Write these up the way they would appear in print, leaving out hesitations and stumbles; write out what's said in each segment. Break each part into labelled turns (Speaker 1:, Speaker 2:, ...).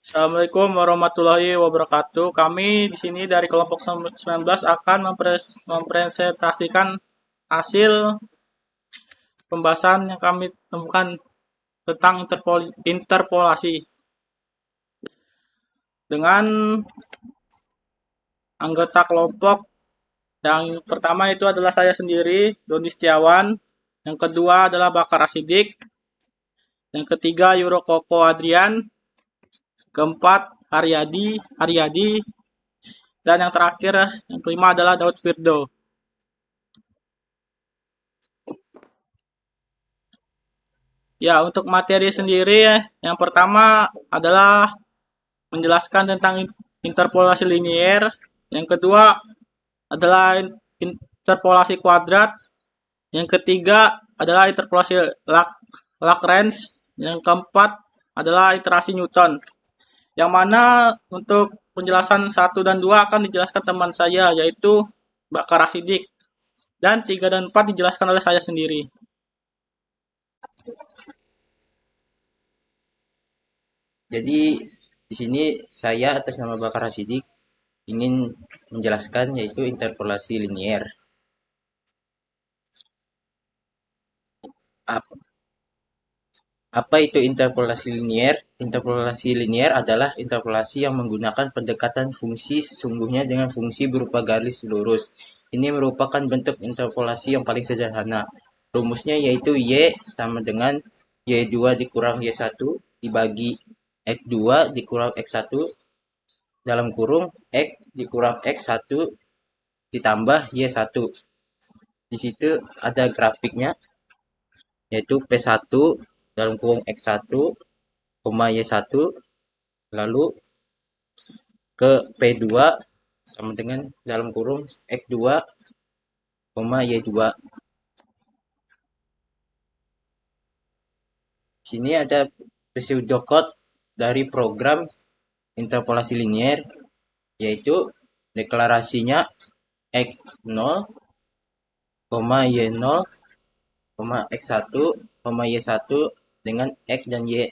Speaker 1: Assalamualaikum warahmatullahi wabarakatuh. Kami di sini dari kelompok 19 akan mempresentasikan hasil pembahasan yang kami temukan tentang interpolasi dengan anggota kelompok. Yang pertama itu adalah saya sendiri, Doni Setiawan. Yang kedua adalah Bakar Asidik. Yang ketiga Yuro Koko Adrian. Keempat Aryadi. Dan yang terakhir, yang kelima adalah Daud Firdo. Ya, untuk materi sendiri, yang pertama adalah menjelaskan tentang interpolasi linier. Yang kedua adalah interpolasi kuadrat. Yang ketiga adalah interpolasi Lagrange. Yang keempat adalah iterasi Newton. Yang mana untuk penjelasan 1 dan 2 akan dijelaskan teman saya, yaitu Bakar Asidik. Dan 3 dan 4 dijelaskan oleh saya sendiri.
Speaker 2: Jadi di sini saya atas nama Bakar Hasidik ingin menjelaskan yaitu interpolasi linier. Ap- Apa itu interpolasi linier? Interpolasi linier adalah interpolasi yang menggunakan pendekatan fungsi sesungguhnya dengan fungsi berupa garis lurus. Ini merupakan bentuk interpolasi yang paling sederhana. Rumusnya yaitu Y sama dengan Y2 dikurang Y1 dibagi X2 dikurang X1 dalam kurung X dikurang X1 ditambah Y1. Di situ ada grafiknya, yaitu P1 dalam kurung X1, Y1, lalu ke P2 sama dengan dalam kurung X2, Y2. Sini ada pseudocode dari program interpolasi linier, yaitu deklarasinya X0, Y0, X1, Y1 dengan X dan Y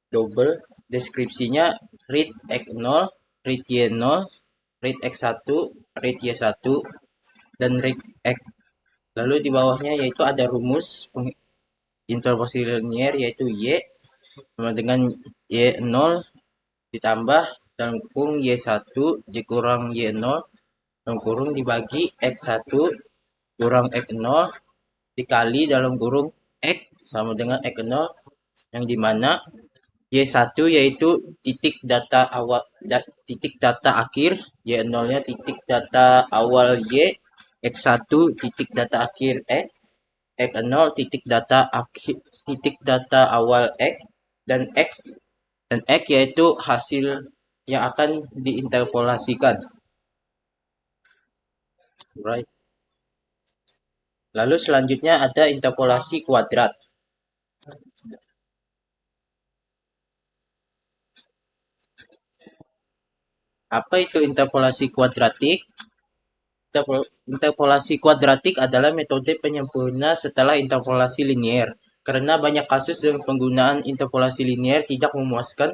Speaker 2: double. Deskripsinya read X0, read Y0, read X1, read Y1, dan read X. Lalu di bawahnya yaitu ada rumus interpolasi linier yaitu Y sama dengan Y0 ditambah dalam kurung Y1 dikurang Y0 dalam kurung dibagi X1 kurang X0 dikali dalam kurung X sama dengan X0 yang dimana Y1 yaitu titik data awal titik data akhir, Y0-nya titik data awal Y, X1 titik data akhir X, X0 titik data awal X dan X yaitu hasil yang akan diinterpolasikan. Right. Lalu selanjutnya ada interpolasi kuadrat. Apa itu interpolasi kuadratik? Interpolasi kuadratik adalah metode penyempurna setelah interpolasi linier. Karena banyak kasus dengan penggunaan interpolasi linier tidak memuaskan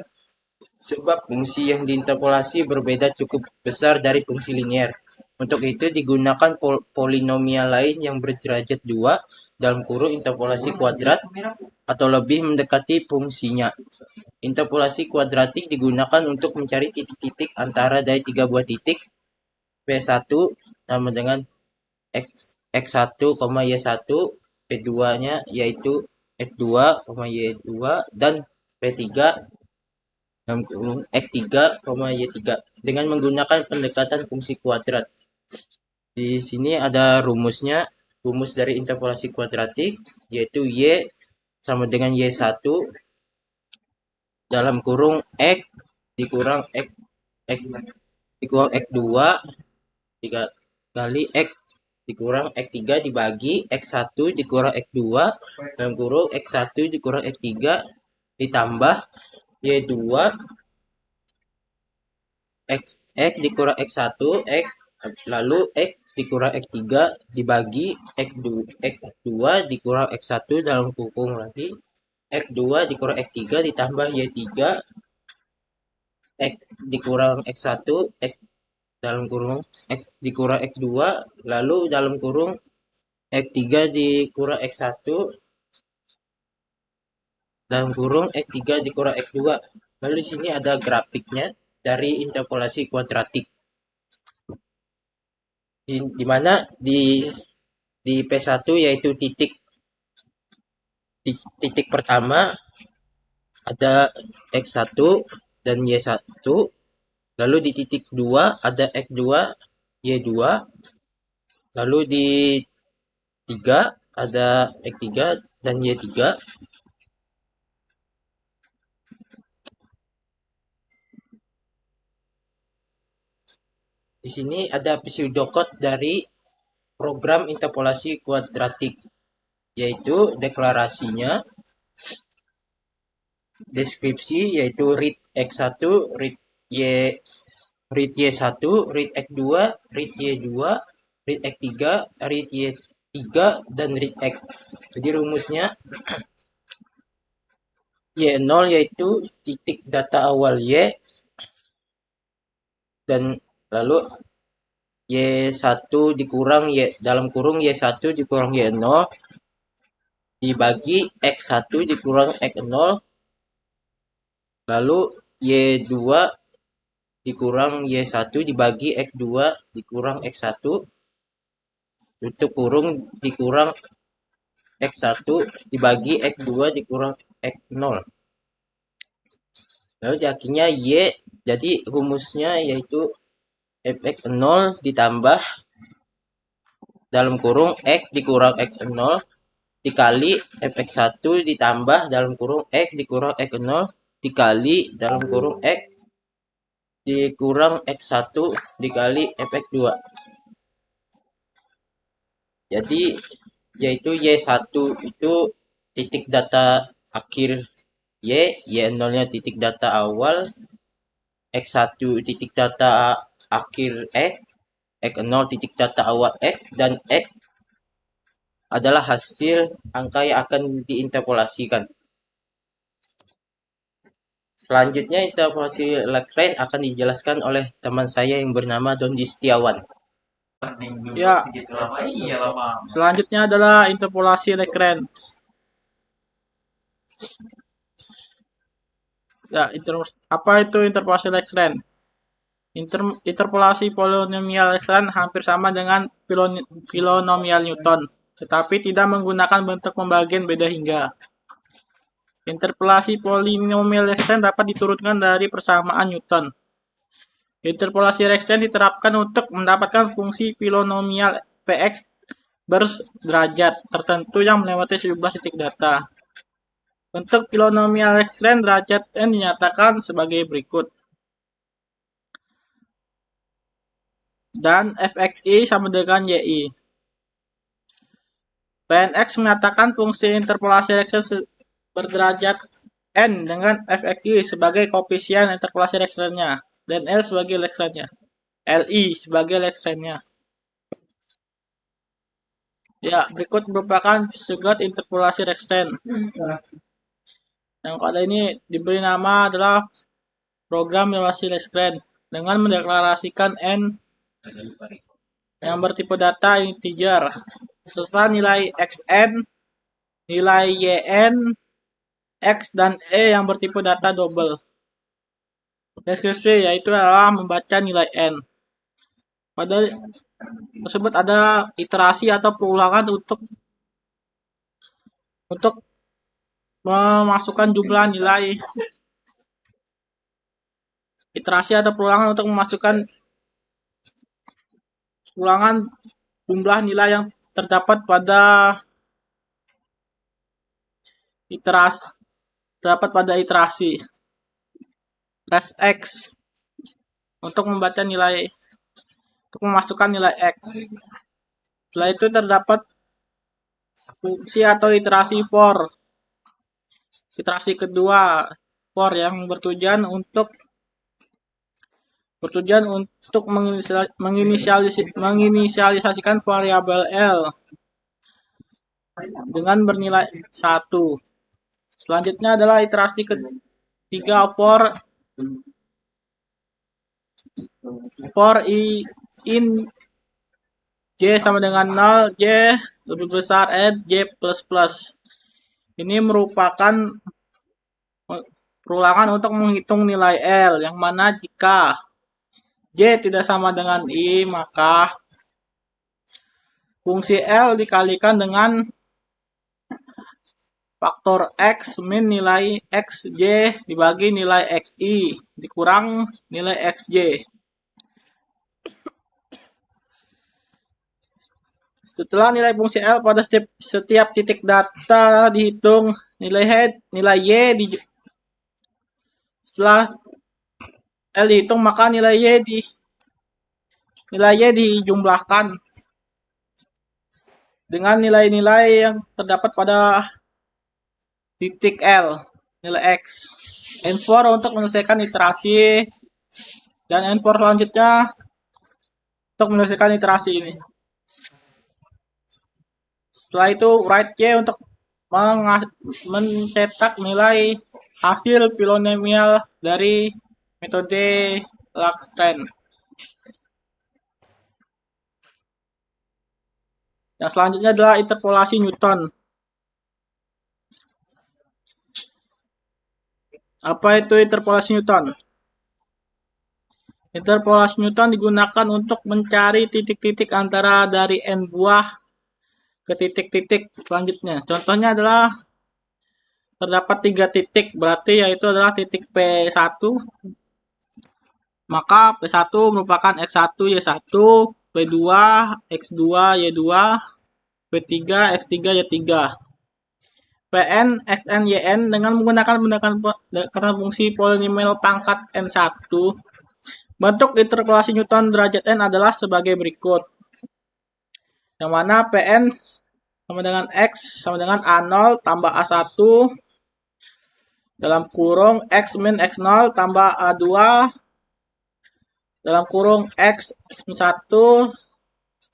Speaker 2: sebab fungsi yang diinterpolasi berbeda cukup besar dari fungsi linier. Untuk itu digunakan polinomial lain yang berderajat 2 dalam kurung interpolasi kuadrat atau lebih mendekati fungsinya. Interpolasi kuadratik digunakan untuk mencari titik-titik antara dari 3 buah titik P1 sama dengan X1, Y1, P2-nya yaitu X2, Y2, dan P3 dalam kurung X3, Y3 dengan menggunakan pendekatan fungsi kuadrat. Di sini ada rumusnya, rumus dari interpolasi kuadratik yaitu Y sama dengan Y1 dalam kurung X dikurang X2 3 kali X dikurang X3 dibagi X1 dikurang X2 dalam kurung X1 dikurang X3 ditambah Y2 X dikurang X1 X lalu X dikurang X3 dibagi X2 dikurang X1 dalam kurung nanti X2 dikurang X3 ditambah Y3 X dikurang X1, X dalam kurung X dikurang X2, lalu dalam kurung X3 dikurang X1, dalam kurung X3 dikurang X2. Lalu di sini ada grafiknya dari interpolasi kuadratik. Di mana di P1 yaitu titik pertama ada X1 dan Y1, lalu di titik 2 ada X2, Y2, lalu di 3 ada X3 dan Y3. Di sini ada pseudocode dari program interpolasi kuadratik, yaitu deklarasinya, deskripsi yaitu read X1, read Y1, read X2, read Y2, read X3, read Y3, dan read X. Jadi rumusnya Y0 yaitu titik data awal Y, dan lalu Y1 dikurang Y dalam kurung Y1 dikurang Y0 dibagi X1 dikurang X0, lalu Y2 dikurang Y1 dibagi X2 dikurang X1, tutup kurung dikurang X1 dibagi X2 dikurang X0. Lalu akhirnya Y, jadi rumusnya yaitu fx0 ditambah dalam kurung X dikurang X0 dikali fx1 ditambah dalam kurung X dikurang X0 dikali dalam kurung X dikurang X1 dikali fx2. Jadi yaitu Y1 itu titik data akhir Y0-nya titik data awal, X1 titik data akhir X0 titik data awal X, dan X adalah hasil angka yang akan diinterpolasikan. Selanjutnya interpolasi Lagrange akan dijelaskan oleh teman saya yang bernama Dondi Setiawan.
Speaker 1: Ya, selanjutnya adalah interpolasi Lagrange. Ya, apa itu interpolasi Lagrange? Interpolasi polinomial Lagrange hampir sama dengan polinomial Newton, tetapi tidak menggunakan bentuk pembagian beda hingga. Interpolasi polinomial Lagrange dapat diturunkan dari persamaan Newton. Interpolasi Lagrange diterapkan untuk mendapatkan fungsi polinomial Px berderajat tertentu yang melewati sejumlah titik data. Bentuk polinomial Lagrange derajat n dinyatakan sebagai berikut. Dan fxi sama dengan yi. Pnx menyatakan fungsi interpolasi Lagrange berderajat n dengan fxi sebagai koefisien interpolasi Lagrange-nya dan L sebagai Lagrange-nya. Li sebagai Lagrange-nya. Ya, berikut merupakan pseudocode interpolasi Lagrange. Yang pada ini diberi nama adalah program interpolasi Lagrange dengan mendeklarasikan n yang bertipe data integer serta nilai xn, nilai yn, x, dan e yang bertipe data double. Deskripsi yaitu adalah membaca nilai n. Pada tersebut ada iterasi atau perulangan untuk memasukkan jumlah nilai. Iterasi atau perulangan untuk memasukkan ulangan jumlah nilai yang terdapat pada iterasi. Res x untuk membaca nilai, untuk memasukkan nilai x. Setelah itu terdapat fungsi atau iterasi for. Iterasi kedua for yang bertujuan untuk menginisialisasikan variabel L dengan bernilai 1. Selanjutnya adalah iterasi ketiga for for i in J sama dengan 0, J lebih besar and J plus plus. Ini merupakan perulangan untuk menghitung nilai L, yang mana jika J tidak sama dengan I, maka fungsi L dikalikan dengan faktor X min nilai XJ dibagi nilai XI dikurang nilai XJ. Setelah nilai fungsi L pada setiap titik data dihitung, nilai Y setelah L dihitung, maka nilai Y dijumlahkan dengan nilai-nilai yang terdapat pada titik L, nilai X. N4 untuk menyelesaikan iterasi, dan N4 selanjutnya untuk menyelesaikan iterasi ini. Setelah itu write Y untuk mencetak nilai hasil polinomial dari metode Laggrange. Yang selanjutnya adalah interpolasi Newton. Apa itu interpolasi Newton? Interpolasi Newton digunakan untuk mencari titik-titik antara dari n buah ke titik-titik selanjutnya. Contohnya adalah terdapat 3 titik, berarti yaitu adalah titik P1, maka P1 merupakan X1, Y1, P2, X2, Y2, P3, X3, Y3. Pn, Xn, Yn dengan menggunakan karena fungsi polinomial pangkat N1. Bentuk interpolasi Newton derajat N adalah sebagai berikut. Yang mana Pn sama dengan X sama dengan A0 tambah A1 dalam kurung X min X0 tambah A2 dalam kurung X min 1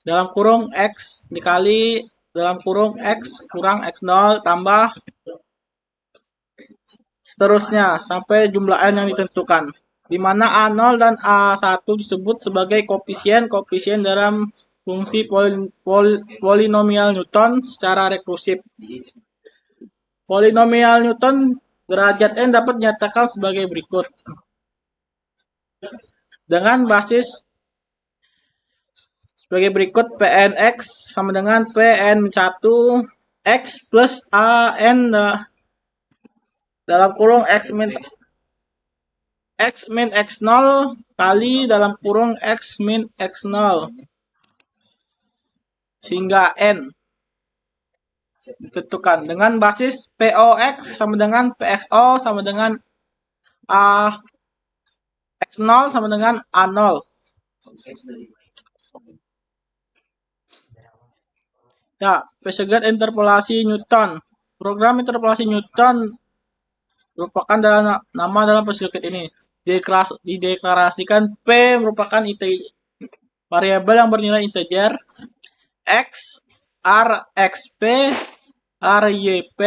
Speaker 1: dalam kurung X dikali dalam kurung X kurang X0 tambah seterusnya sampai jumlah N yang ditentukan, di mana A0 dan A1 disebut sebagai koefisien dalam fungsi polinomial Newton secara rekursif. Polinomial Newton derajat N dapat dinyatakan sebagai berikut. Dengan basis sebagai berikut, Pnx sama dengan Pn-1 X plus An dalam kurung X min X0 kali dalam kurung X min X0 sehingga N ditentukan dengan basis POX sama dengan PXO sama dengan X0 sama dengan A0. Ya, pesegel interpolasi Newton. Program interpolasi Newton merupakan nama dalam pesegel ini. Dideklarasikan P merupakan variabel yang bernilai integer, X, R, XP, R, YP,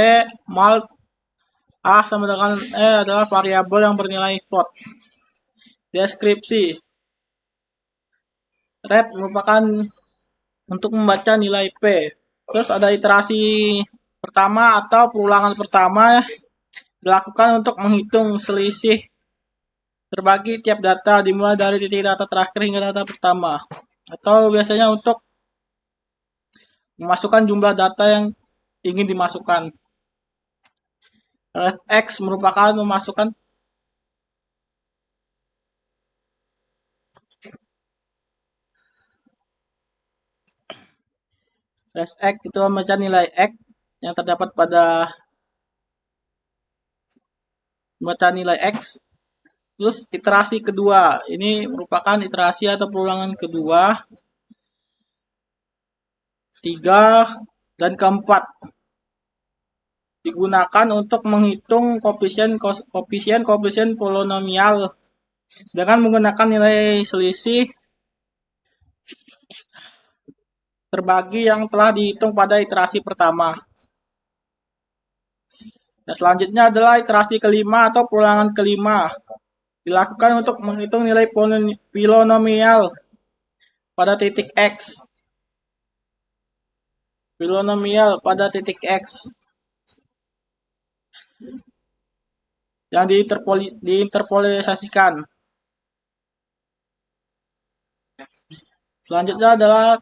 Speaker 1: mal A sama dengan E adalah variabel yang bernilai float. Deskripsi. Red merupakan untuk membaca nilai P. Terus ada iterasi pertama atau perulangan pertama dilakukan untuk menghitung selisih terbagi tiap data dimulai dari titik data terakhir hingga data pertama. Atau biasanya untuk memasukkan jumlah data yang ingin dimasukkan. X merupakan memasukkan X itu membaca nilai X yang terdapat pada membaca nilai X. Terus iterasi kedua, ini merupakan iterasi atau perulangan kedua, 3 dan keempat digunakan untuk menghitung koefisien polinomial dengan menggunakan nilai selisih terbagi yang telah dihitung pada iterasi pertama. Dan selanjutnya adalah iterasi kelima atau perulangan kelima. dilakukan untuk menghitung nilai polinomial pada titik X. Polinomial pada titik X yang diinterpolisasikan. Selanjutnya adalah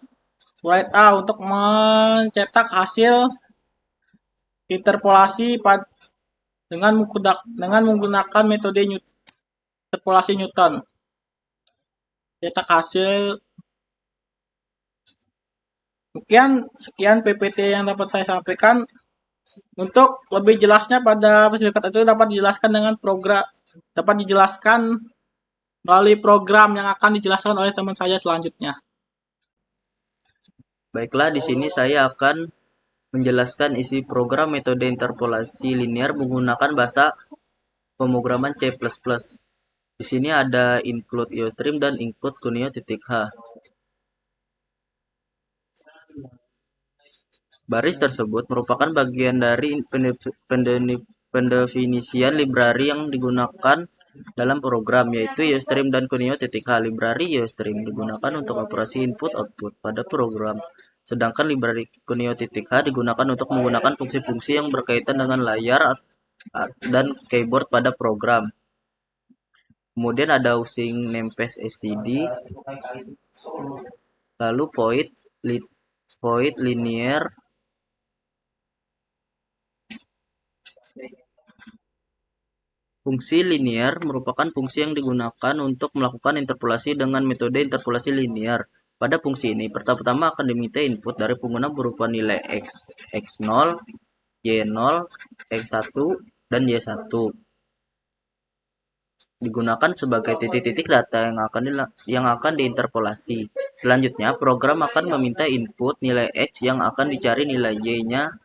Speaker 1: write A untuk mencetak hasil interpolasi dengan menggunakan metode interpolasi Newton. Cetak hasil. Sekian PPT yang dapat saya sampaikan. Untuk lebih jelasnya pada fasilitas itu dapat dijelaskan melalui program yang akan dijelaskan oleh teman saya selanjutnya.
Speaker 2: Baiklah, di sini saya akan menjelaskan isi program metode interpolasi linear menggunakan bahasa pemrograman C++. Di sini ada include IOStream dan include Cuneo.h. Baris tersebut merupakan bagian dari pendefinisian library yang digunakan dalam program, yaitu IOStream dan Cuneo.h. Library IOStream digunakan untuk operasi input-output pada program, sedangkan library Cuneo.h digunakan untuk menggunakan fungsi-fungsi yang berkaitan dengan layar dan keyboard pada program. Kemudian ada using namespace std, lalu void linear. Fungsi linear merupakan fungsi yang digunakan untuk melakukan interpolasi dengan metode interpolasi linear. Pada fungsi ini, pertama-tama akan diminta input dari pengguna berupa nilai x, x0, y0, x1, dan y1. Digunakan sebagai titik-titik data yang akan diinterpolasi. Selanjutnya, program akan meminta input nilai x yang akan dicari nilai y-nya.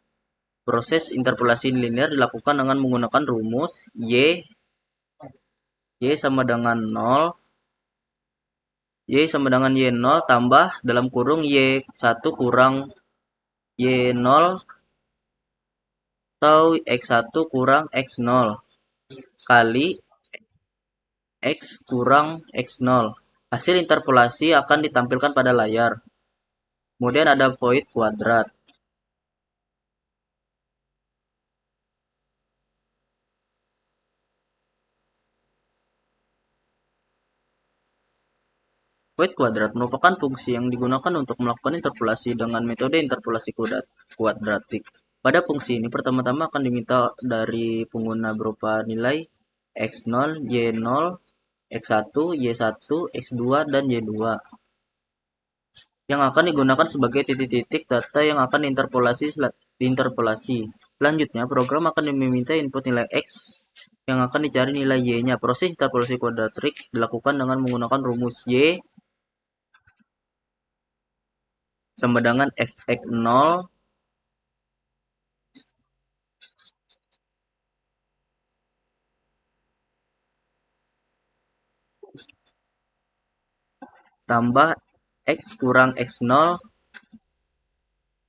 Speaker 2: Proses interpolasi linear dilakukan dengan menggunakan rumus y sama dengan 0, y sama dengan y0 tambah dalam kurung y1 kurang y0 atau x1 kurang x0 kali x kurang x0. Hasil interpolasi akan ditampilkan pada layar. Kemudian ada void kuadrat. Void kuadrat merupakan fungsi yang digunakan untuk melakukan interpolasi dengan metode interpolasi kuadratik. Pada fungsi ini, pertama-tama akan diminta dari pengguna berupa nilai x0, y0, x1, y1, x2, dan y2 yang akan digunakan sebagai titik-titik data yang akan diinterpolasi. Selanjutnya, program akan meminta input nilai x yang akan dicari nilai y-nya. Proses interpolasi kuadratik dilakukan dengan menggunakan rumus y sama dengan fx0 tambah x kurang x0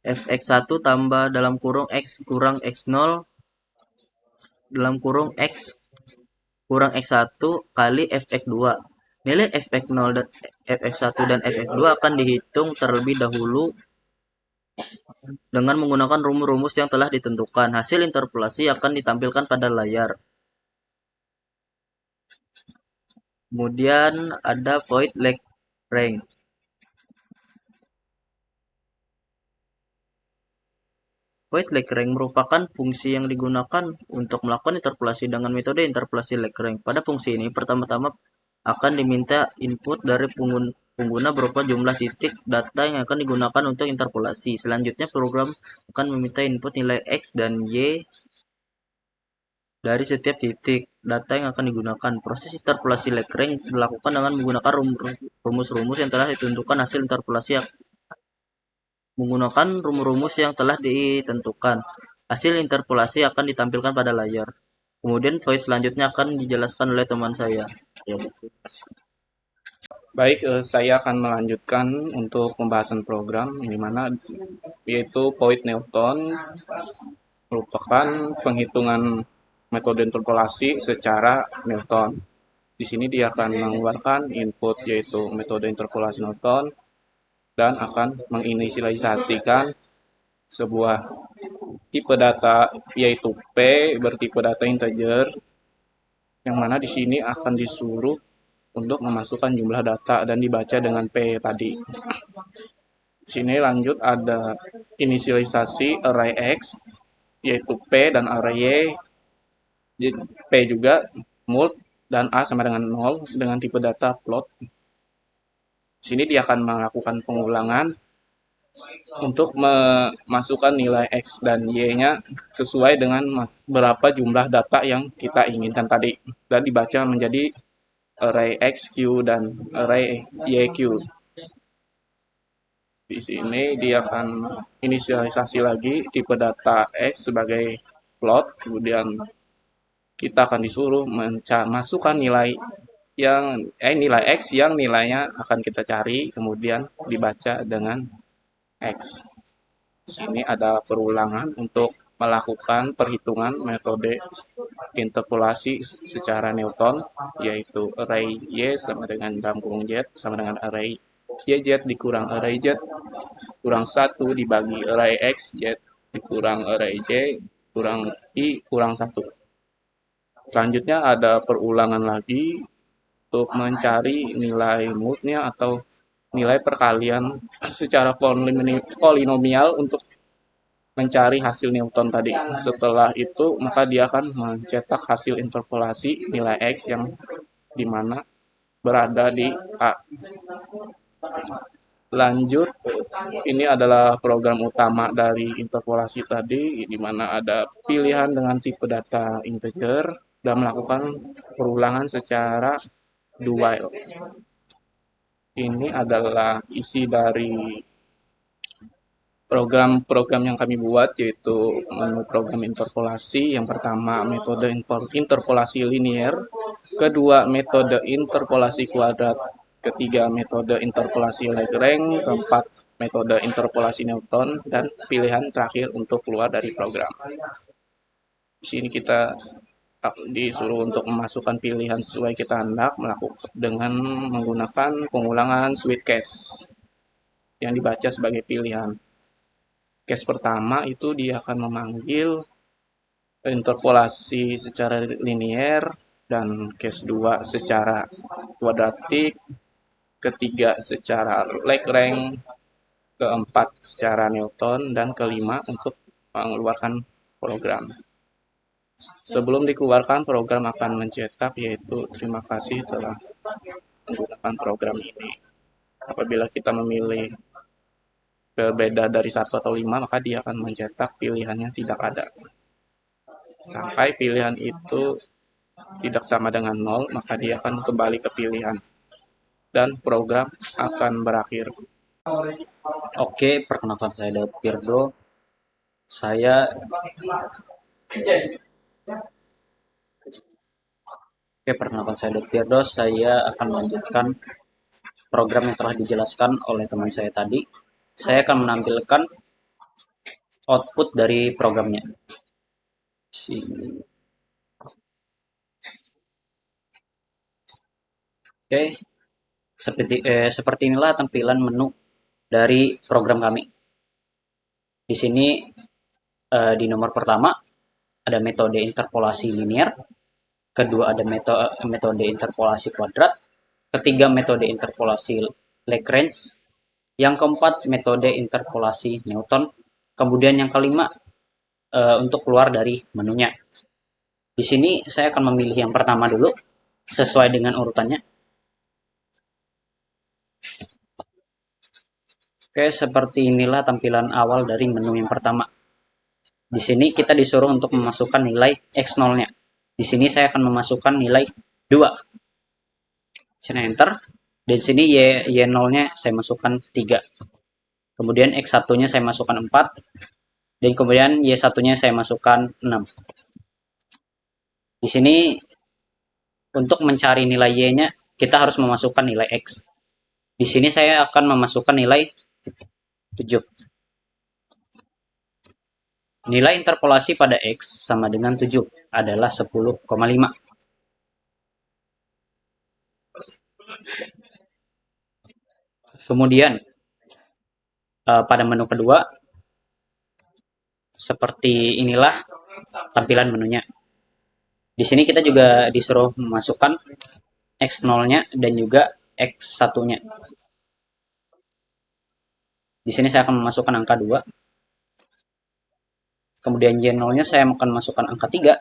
Speaker 2: fx1 tambah dalam kurung x kurang x0 dalam kurung x kurang x1 kali fx2. Nilai fx0 dan fx1 dan fx2 akan dihitung terlebih dahulu dengan menggunakan rumus-rumus yang telah ditentukan. Hasil interpolasi akan ditampilkan pada layar. Kemudian ada void Lagrange. Void Lagrange merupakan fungsi yang digunakan untuk melakukan interpolasi dengan metode interpolasi Lagrange. Pada fungsi ini, pertama-tama akan diminta input dari pengguna berupa jumlah titik data yang akan digunakan untuk interpolasi. Selanjutnya, program akan meminta input nilai x dan y dari setiap titik data yang akan digunakan. Proses interpolasi Lagrange dilakukan dengan menggunakan rumus-rumus yang telah ditentukan. Hasil interpolasi menggunakan rumus-rumus yang telah ditentukan. Hasil interpolasi akan ditampilkan pada layar. Kemudian void selanjutnya akan dijelaskan oleh teman saya. Ya,
Speaker 3: Baik, saya akan melanjutkan untuk pembahasan program di mana yaitu void Newton merupakan penghitungan metode interpolasi secara Newton. Di sini dia akan mengeluarkan input yaitu metode interpolasi Norton dan akan menginisialisasikan sebuah tipe data yaitu P bertipe data integer, yang mana di sini akan disuruh untuk memasukkan jumlah data dan dibaca dengan P tadi. Di sini lanjut ada inisialisasi array X yaitu P dan array Y. Jadi P juga mult dan A sama dengan 0 dengan tipe data float. Di sini dia akan melakukan pengulangan untuk memasukkan nilai X dan Y-nya sesuai dengan berapa jumlah data yang kita inginkan tadi dan dibaca menjadi array XQ dan array YQ. Di sini dia akan inisialisasi lagi tipe data X sebagai float, kemudian kita akan disuruh masukkan nilai nilai X yang nilainya akan kita cari, kemudian dibaca dengan X. Sini ada perulangan untuk melakukan perhitungan metode interpolasi secara Newton, yaitu array Y sama dengan dalam kurung Z sama dengan array YZ dikurang array Z kurang 1 dibagi array X Z dikurang array Z kurang I kurang 1. Selanjutnya ada perulangan lagi untuk mencari nilai moodnya atau nilai perkalian secara polinomial untuk mencari hasil Newton tadi. Setelah itu, maka dia akan mencetak hasil interpolasi nilai X yang dimana berada di A. Lanjut, ini adalah program utama dari interpolasi tadi, di mana ada pilihan dengan tipe data integer dan melakukan perulangan secara dual. Ini adalah isi dari program-program yang kami buat, yaitu menu program interpolasi. Yang pertama metode interpolasi linier, kedua metode interpolasi kuadrat, ketiga metode interpolasi Lagrange, keempat metode interpolasi Newton, dan pilihan terakhir untuk keluar dari program. Di sini kita disuruh untuk memasukkan pilihan sesuai kita hendak melakukan dengan menggunakan pengulangan switch case yang dibaca sebagai pilihan. Case pertama itu dia akan memanggil interpolasi secara linier, dan case 2 secara kuadratik, ketiga secara Lagrange, keempat secara Newton, dan kelima untuk mengeluarkan program. Sebelum dikeluarkan, program akan mencetak yaitu terima kasih telah menggunakan program ini. Apabila kita memilih berbeda dari 1 atau 5, maka dia akan mencetak pilihannya tidak ada. Sampai pilihan itu tidak sama dengan 0, maka dia akan kembali ke pilihan. Dan program akan berakhir.
Speaker 4: Oke, perkenalkan saya Daud Firdo. Saya akan melanjutkan program yang telah dijelaskan oleh teman saya tadi. Saya akan menampilkan output dari programnya. Sini. Oke, seperti inilah tampilan menu dari program kami. Di sini di nomor pertama ada metode interpolasi linier, kedua ada metode interpolasi kuadrat, ketiga metode interpolasi Lagrange, yang keempat metode interpolasi Newton, kemudian yang kelima untuk keluar dari menunya. Di sini saya akan memilih yang pertama dulu sesuai dengan urutannya. Oke, seperti inilah tampilan awal dari menu yang pertama. Di sini kita disuruh untuk memasukkan nilai X0-nya. Di sini saya akan memasukkan nilai 2. Sini enter. Di sini Y0-nya saya masukkan 3. Kemudian X1-nya saya masukkan 4. Dan kemudian Y1-nya saya masukkan 6. Di sini untuk mencari nilai Y-nya kita harus memasukkan nilai X. Di sini saya akan memasukkan nilai 7. Nilai interpolasi pada X sama dengan 7 adalah 10,5. Kemudian pada menu kedua, seperti inilah tampilan menunya. Di sini kita juga disuruh memasukkan X0-nya dan juga X1-nya. Di sini saya akan memasukkan angka 2. Kemudian Y0-nya saya akan masukkan angka 3.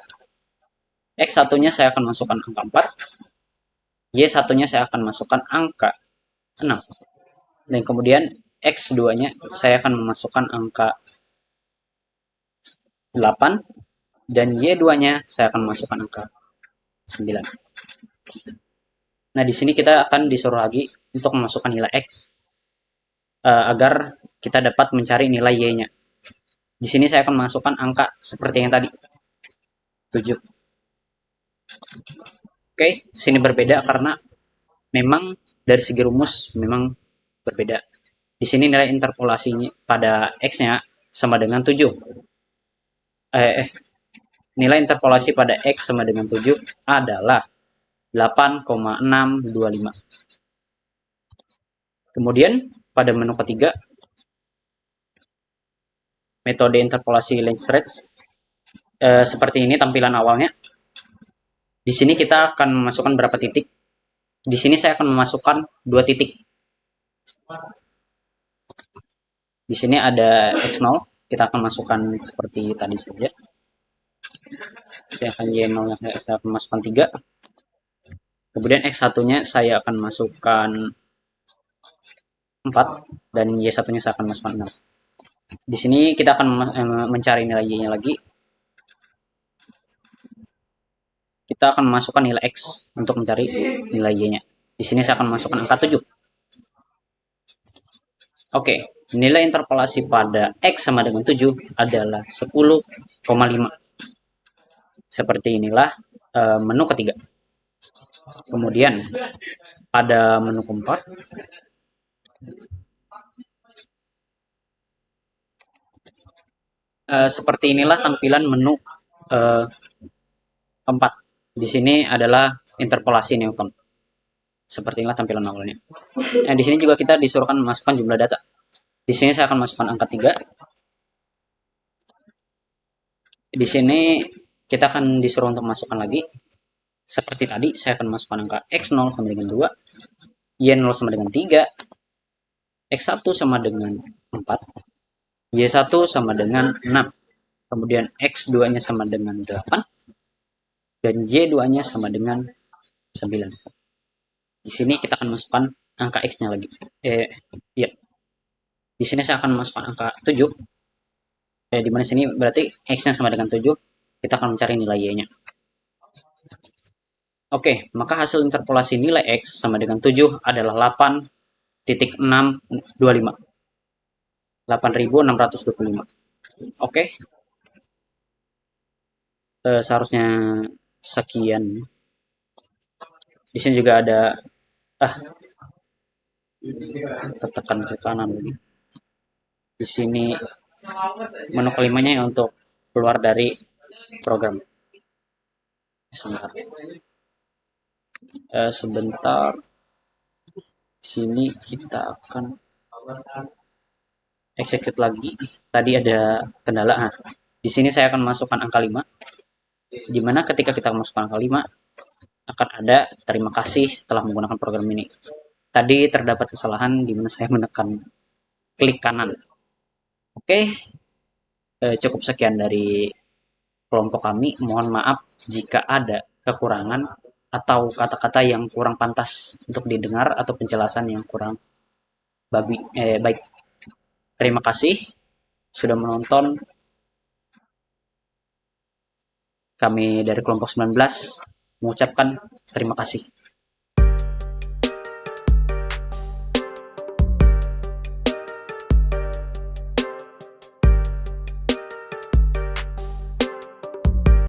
Speaker 4: X1-nya saya akan masukkan angka 4. Y1-nya saya akan masukkan angka 6. Dan kemudian X2-nya saya akan memasukkan angka 8. Dan Y2-nya saya akan masukkan angka 9. Nah, di sini kita akan disuruh lagi untuk memasukkan nilai X agar kita dapat mencari nilai Y-nya. Di sini saya akan memasukkan angka seperti yang tadi, 7. Oke, sini berbeda karena memang dari segi rumus memang berbeda. Di sini nilai interpolasinya pada X-nya sama dengan 7. Nilai interpolasi pada X sama dengan 7 adalah 8,625. Kemudian pada menu ketiga, metode interpolasi Lensred, seperti ini tampilan awalnya. Di sini kita akan memasukkan berapa titik. Di sini saya akan memasukkan 2 titik. Di sini ada X0, kita akan masukkan seperti tadi saja. Saya akan Y0 yang saya akan masukkan 3. Kemudian X1-nya saya akan masukkan 4 dan Y1-nya saya akan masukkan 6. Di sini kita akan mencari nilai Y-nya lagi. Kita akan memasukkan nilai X untuk mencari nilai Y-nya. Di sini saya akan masukkan angka 7. Oke, nilai interpolasi pada X sama dengan 7 adalah 10,5. Seperti inilah menu ketiga. Kemudian pada menu keempat, seperti inilah tampilan menu keempat. Di sini adalah interpolasi Newton. Seperti inilah tampilan awalnya. Di sini juga kita disuruhkan memasukkan jumlah data. Di sini saya akan masukkan angka 3. Di sini kita akan disuruh untuk masukkan lagi. Seperti tadi, saya akan masukkan angka X0 sama dengan 2, Y0 sama dengan 3, X1 sama dengan 4, Y1 sama dengan 6, kemudian X2-nya sama dengan 8, dan Y2-nya sama dengan 9. Di sini kita akan masukkan angka X-nya lagi. Ya. Di sini saya akan masukkan angka 7. Di mana sini berarti X-nya sama dengan 7, kita akan mencari nilai Y-nya. Oke, maka hasil interpolasi nilai X sama dengan 7 adalah 8,625. 8.625. Oke. Seharusnya sekian. Di sini juga ada tertekan ke kanan. Di sini menu kelimanya untuk keluar dari program. Sebentar. Di sini kita akan execute lagi. Tadi ada kendala. Di sini saya akan masukkan angka 5. Di mana ketika kita masukkan angka 5 akan ada terima kasih telah menggunakan program ini. Tadi terdapat kesalahan di mana saya menekan klik kanan. Oke. Cukup sekian dari kelompok kami. Mohon maaf jika ada kekurangan atau kata-kata yang kurang pantas untuk didengar atau penjelasan yang kurang baik. Terima kasih sudah menonton. Kami dari kelompok 19 mengucapkan terima kasih.